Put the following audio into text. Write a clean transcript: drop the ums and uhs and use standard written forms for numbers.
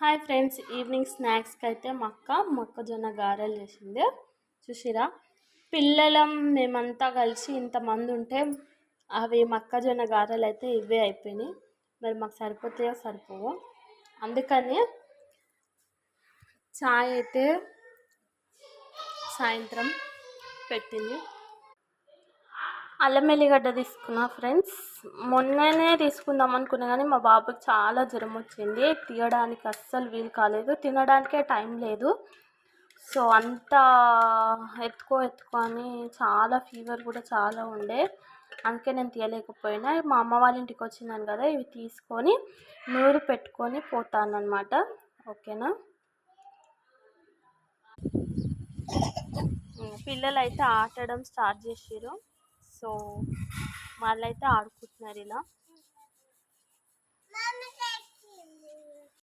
Hi friends, evening స్నాక్స్కి అయితే మొక్కజొన్న గారెలు చేసింది. చూసిరా, పిల్లలం మేమంతా కలిసి ఇంతమంది ఉంటే అవి మొక్కజొన్న గారెలు అయితే ఇవే అయిపోయినాయి. మరి మాకు సరిపోతాయో సరిపోవో, అందుకని చాయ్ అయితే సాయంత్రం పెట్టింది. అల్లం ఎల్లిగడ్డ తీసుకున్నా ఫ్రెండ్స్. మొన్ననే తీసుకుందాం అనుకున్నా కానీ మా బాబుకి చాలా జ్వరం వచ్చింది. తీయడానికి అస్సలు వీలు కాలేదు, తినడానికే టైం లేదు. సో అంతా ఎత్తుకో అని చాలా ఫీవర్ కూడా చాలా ఉండే, అందుకే నేను తీయలేకపోయినా. మా అమ్మ వాళ్ళ ఇంటికి వచ్చినాను కదా, ఇవి తీసుకొని నూరు పెట్టుకొని పోతాను అనమాట. ఓకేనా, పిల్లలు అయితే ఆడడం స్టార్ట్ చేసారు. సో వాళ్ళైతే ఆడుకుంటున్నారు ఇలా.